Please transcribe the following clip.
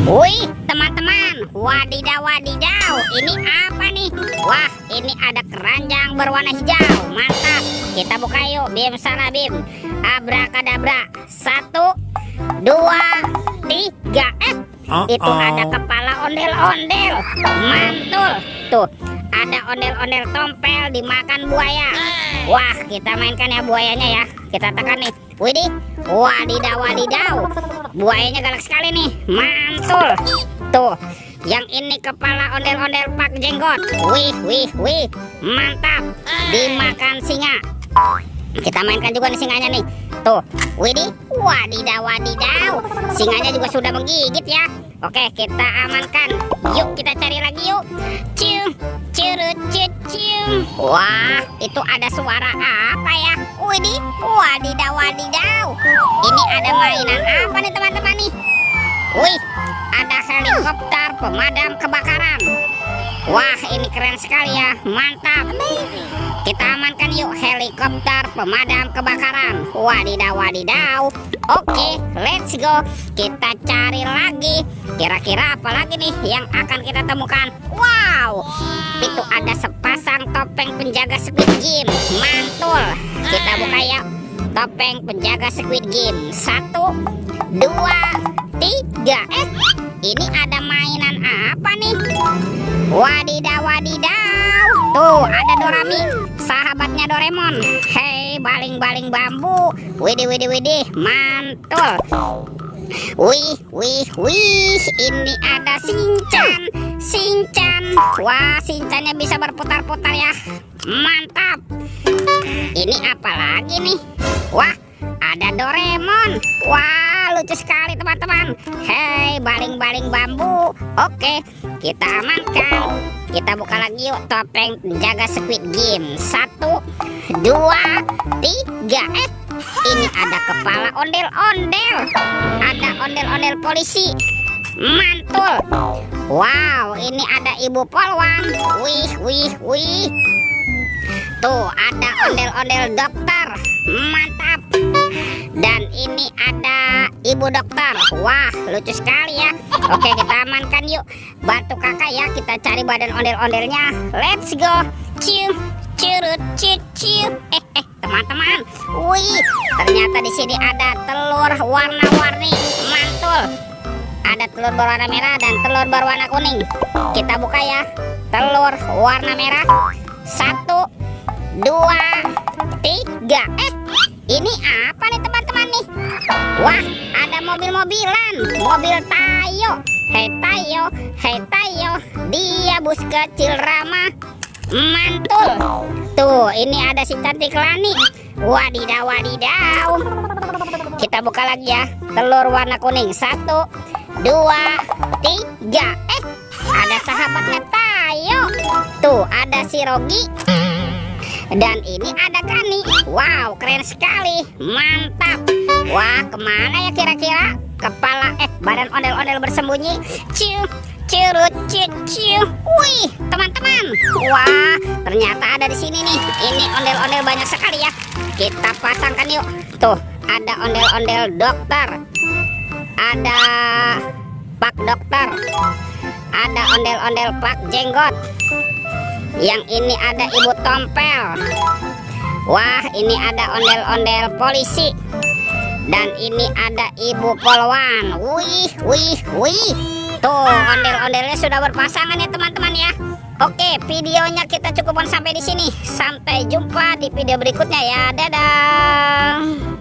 Wih, teman-teman, wadidaw, wadidaw, ini apa nih? Wah, ini ada keranjang berwarna hijau, mantap. Kita buka yuk, Bim, sana Bim. Abrakadabra, 1, 2, 3. Itu ada kepala ondel-ondel, mantul. Tuh, ada ondel-ondel tompel dimakan buaya. Wah, kita mainkan ya buayanya ya. Kita tekan nih. Widih, wadidaw, wadidaw. Buayanya galak sekali nih, mantul. Tuh, yang ini kepala ondel-ondel Pak Jenggot. Wih, mantap. Dimakan singa. Kita mainkan juga nih singanya nih. Tuh, widih, wadidaw, wadidaw. Singanya juga sudah menggigit ya. Oke, kita amankan. Yuk, kita cari lagi yuk. Cium, curut, cium. Wah, itu ada suara apa ya? Widih, wadidaw, wadidaw. Ini ada mainan apa nih teman-teman nih? Wih, ada helikopter pemadam kebakaran. Wah, ini keren sekali ya, mantap. Kita amankan yuk helikopter pemadam kebakaran. Wadidaw, wadidaw. Oke, let's go. Kita cari lagi. Kira-kira apa lagi nih yang akan kita temukan? Wow, itu ada sepasang topeng penjaga Squid Game. Mantul. Kita buka ya. Topeng penjaga Squid Game. 1, 2, 3. Ini ada mainan apa nih? Wadidaw, wadidaw. Tuh, ada Dorami, sahabatnya Doraemon. Hei, baling-baling bambu. Widih, mantul. Wih, ini ada Shinchan. Wah, Shinchannya bisa berputar-putar ya. Mantap. Ini apa lagi nih? Wah, ada Doraemon. Wah, lucu sekali teman-teman. Hei, baling-baling bambu. Oke, kita amankan. Kita buka lagi yuk topeng penjaga Squid Game. 1, 2, 3. Ini ada kepala ondel-ondel. Ada ondel-ondel polisi. Mantul. Wow, ini ada ibu polwan. Wih. Tuh, ada ondel-ondel dokter. Mantap. Dan ini ada ibu dokter. Wah, lucu sekali ya. Oke, kita amankan yuk. Bantu kakak ya, kita cari badan ondel-ondelnya. Let's go. Cium, curut, cium. Teman-teman. Wih, ternyata di sini ada telur warna-warni. Mantul. Ada telur berwarna merah dan telur berwarna kuning. Kita buka ya. Telur warna merah. 1, 2, 3. Ini apa nih teman-teman nih? Wah, ada mobil-mobilan. Mobil Tayo. Hei Tayo. Dia bus kecil ramah. Mantul. Tuh, ini ada si cantik Lani. Wadidaw, wadidaw. Kita buka lagi ya. Telur warna kuning. 1, 2, 3. Ada sahabatnya Tayo. Tuh, ada si Rogi. Dan ini ada Gani. Wow, keren sekali. Mantap. Wah, kemana ya kira-kira kepala badan ondel-ondel bersembunyi? Cium, curut, cium. Wih, teman-teman. Wah, ternyata ada di sini nih. Ini ondel-ondel banyak sekali ya. Kita pasangkan yuk. Tuh, ada ondel-ondel dokter. Ada Pak Dokter. Ada ondel-ondel Pak Jenggot. Yang ini ada ibu tompel. Wah, ini ada ondel-ondel polisi. Dan ini ada ibu polwan. Wih. Tuh, ondel-ondelnya sudah berpasangan ya teman-teman ya. Oke, videonya kita cukupkan sampai di sini. Sampai jumpa di video berikutnya ya. Dadah.